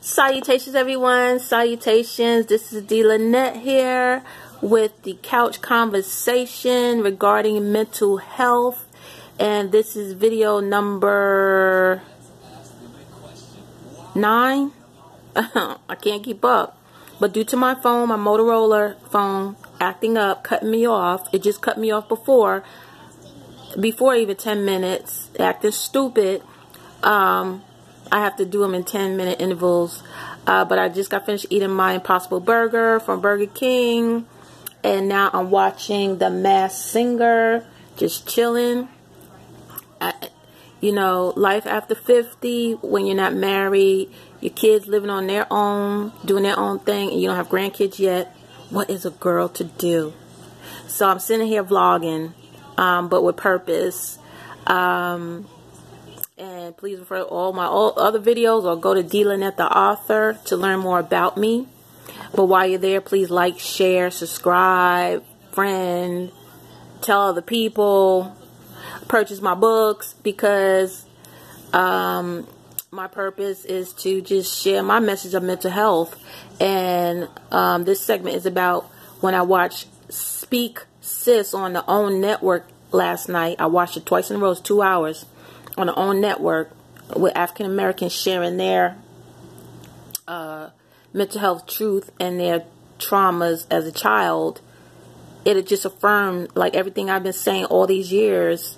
Salutations, everyone. Salutations. This is D. Lynette here with the couch conversation regarding mental health. And this is video number 9. I can't keep up. But due to my phone, my Motorola phone acting up, cutting me off. It just cut me off before even 10 minutes, acting stupid. I have to do them in 10-minute intervals. But I just got finished eating my Impossible Burger from Burger King. And now I'm watching The Masked Singer, just chilling. You know, life after 50, when you're not married, your kids living on their own, doing their own thing, and you don't have grandkids yet. What is a girl to do? So I'm sitting here vlogging, but with purpose. And please refer to all my other videos or go to D. Lynette the author to learn more about me. But while you're there, please like, share, subscribe, friend, tell other people, purchase my books, because my purpose is to just share my message of mental health. And this segment is about when I watched Speak Sis on the OWN network last night. I watched it twice in a row. It's 2 hours on the OWN network with African Americans sharing their mental health truth and their traumas as a child. It just affirmed, like, everything I've been saying all these years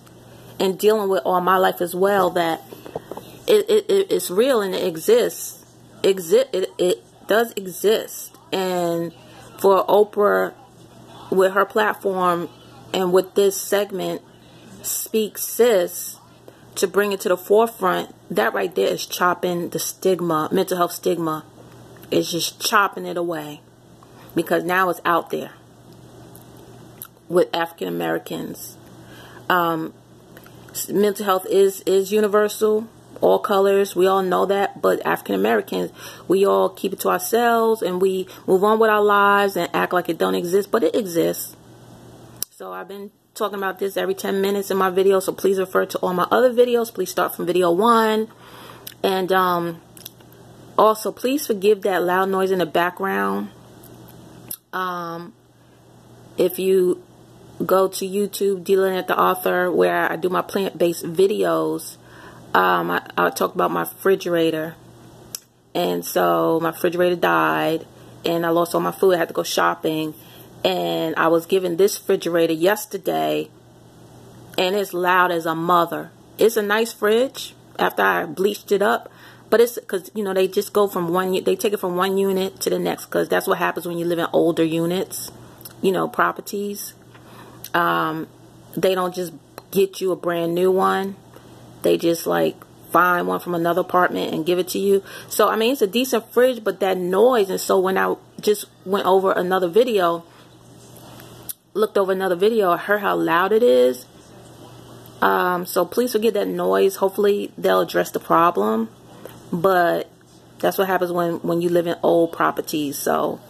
and dealing with all my life as well, that it's real and it exists. It does exist. And for Oprah, with her platform and with this segment, Speak Sis, to bring it to the forefront, that right there is chopping the stigma, mental health stigma. It's just chopping it away, because now it's out there with African Americans. Mental health is universal, all colors. We all know that. But African Americans, we all keep it to ourselves and we move on with our lives and act like it don't exist, but it exists. So I've been talking about this every 10 minutes in my video, so please refer to all my other videos. Please start from video 1. And also, please forgive that loud noise in the background. If you go to YouTube, D. Lynette the author, where I do my plant-based videos, I talk about my refrigerator. And so my refrigerator died and I lost all my food. I had to go shopping. And I was given this refrigerator yesterday, and it's loud as a mother. It's a nice fridge after I bleached it up, but it's because, you know, they just go from they take it from one unit to the next, because that's what happens when you live in older units, you know, properties. They don't just get you a brand new one. They just like find one from another apartment and give it to you. So, I mean, it's a decent fridge, but that noise. And so when I just went over another video, looked over another video, I heard how loud it is. So please forget that noise. Hopefully they'll address the problem. But that's what happens when you live in old properties. So,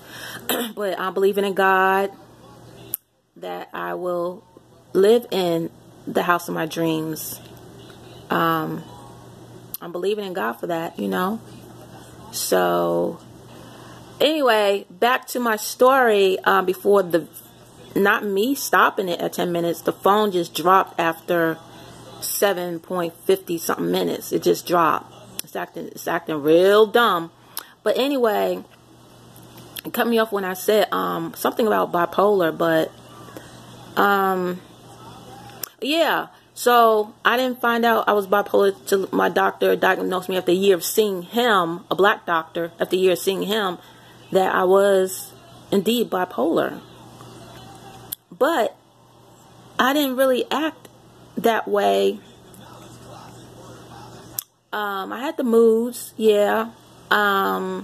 but I'm believing in God that I will live in the house of my dreams. I'm believing in God for that, you know. So anyway, back to my story. Before not me stopping it at 10 minutes. The phone just dropped after 7.50 something minutes. It just dropped. It's acting real dumb. But anyway, it cut me off when I said something about bipolar. But yeah. So I didn't find out I was bipolar till my doctor diagnosed me after a year of seeing him, a black doctor, after a year of seeing him, that I was indeed bipolar. But I didn't really act that way. I had the moods, yeah. I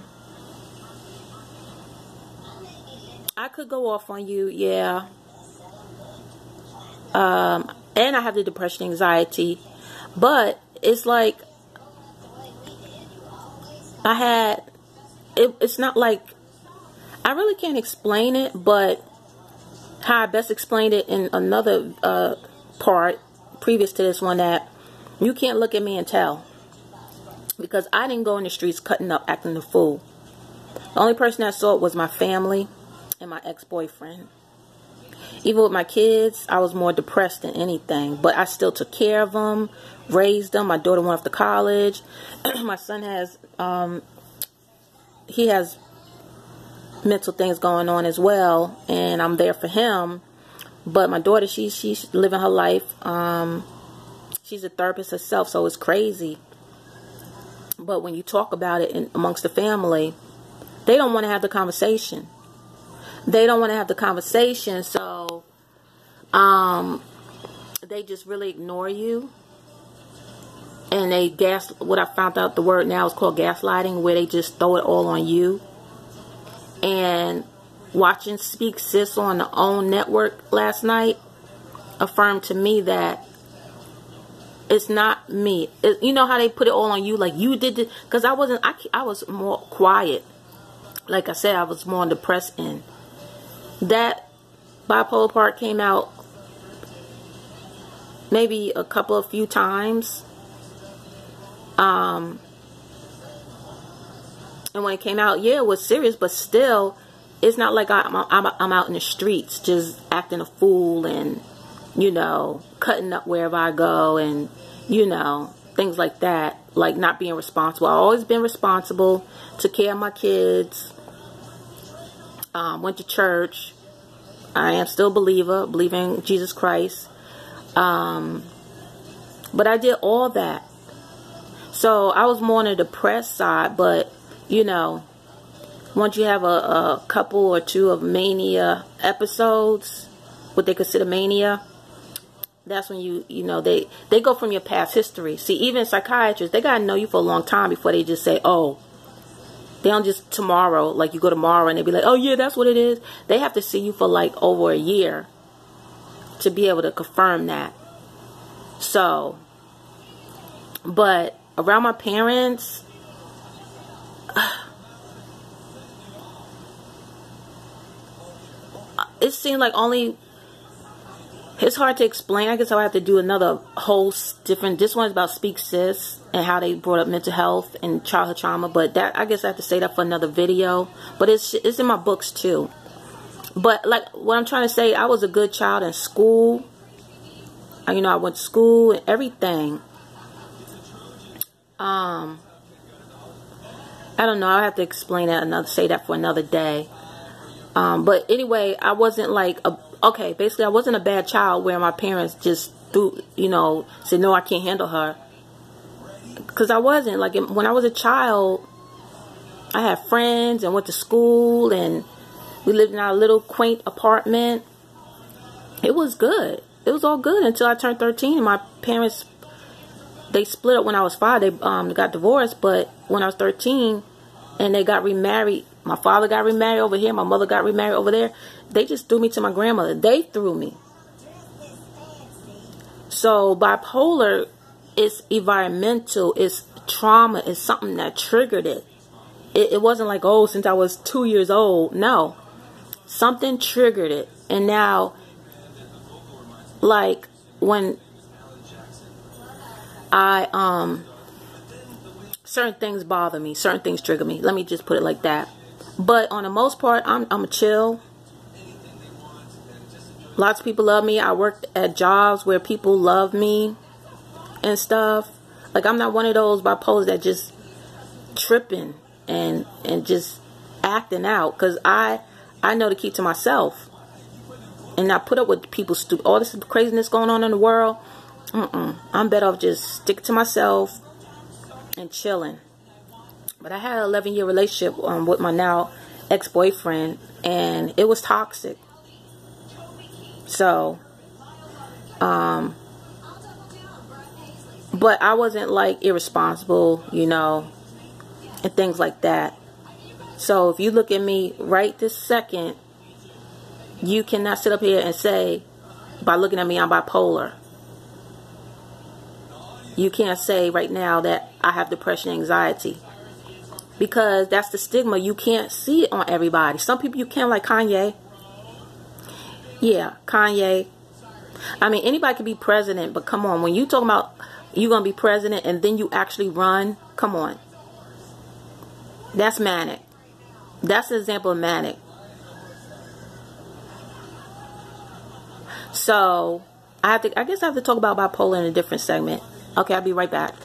could go off on you, yeah. And I have the depression, anxiety. But it's like it's not like, I really can't explain it, but how I best explained it in another part previous to this one, that you can't look at me and tell. because I didn't go in the streets cutting up, acting the fool. The only person that saw it was my family and my ex-boyfriend. Even with my kids, I was more depressed than anything. But I still took care of them, raised them. My daughter went off to college. My son has, he has mental things going on as well. And I'm there for him. But my daughter, she's living her life. She's a therapist herself, so it's crazy. But when you talk about it amongst the family, they don't want to have the conversation. They don't want to have the conversation, so they just really ignore you. And they what I found out the word now is called gaslighting, where they just throw it all on you. And watching Speak Sis on the OWN network last night affirmed to me that it's not me. You know how they put it all on you, like you did it, because I was more quiet. Like I said, I was more on the depressed end. That bipolar part came out maybe a few times. And when it came out, yeah, it was serious, but still, it's not like I'm out in the streets just acting a fool and, you know, cutting up wherever I go and, you know, things like that. Like not being responsible. I've always been responsible, took care of my kids, went to church. I am still a believer, believe in Jesus Christ. But I did all that. So I was more on the depressed side, but, you know, once you have a couple or two of mania episodes, what they consider mania, that's when you know, they go from your past history. See, even psychiatrists, they got to know you for a long time before they just say, oh, they don't just tomorrow, like you go tomorrow and they be like, oh yeah, that's what it is. They have to see you for like over a year to be able to confirm that. So, but around my parents, it seemed like only, it's hard to explain. I guess I'll have to do another whole different, this one's about Speak Sis and how they brought up mental health and childhood trauma, but that, I guess I have to say that for another video. But it's in my books too. But like what I'm trying to say, I was a good child in school. You know, I went to school and everything. I don't know. I'll have to explain that say that for another day. But anyway, I wasn't like okay, basically I wasn't a bad child where my parents just you know, said no, I can't handle her. Because I wasn't. Like when I was a child, I had friends and went to school and we lived in our little quaint apartment. It was good. It was all good until I turned 13 and my parents, they split up when I was 5. They got divorced, but when I was 13 and they got remarried, my father got remarried over here, my mother got remarried over there, they just threw me to my grandmother. They threw me. So bipolar is environmental, it's trauma, it's something that triggered it. It wasn't like, oh, since I was 2 years old. No. Something triggered it. And now, like, when certain things bother me, certain things trigger me. Let me just put it like that. But on the most part, I'm a chill. Lots of people love me. I worked at jobs where people love me and stuff. Like, I'm not one of those bipolars that just tripping and just acting out. Because I know to keep to myself. And not put up with people's all this craziness going on in the world. I'm better off just stick to myself and chilling. But I had an 11-year relationship with my now ex-boyfriend, and it was toxic. So, but I wasn't like irresponsible, you know, and things like that. So if you look at me right this second, you cannot sit up here and say, by looking at me, I'm bipolar. You can't say right now that I have depression and anxiety. Because that's the stigma. You can't see it on everybody. Some people you can, like Kanye. Yeah, Kanye. I mean, anybody could be president, but come on. When you talking about You're going to be president and then you actually run? Come on. That's manic. That's an example of manic. So, I guess I have to talk about bipolar in a different segment. Okay, I'll be right back.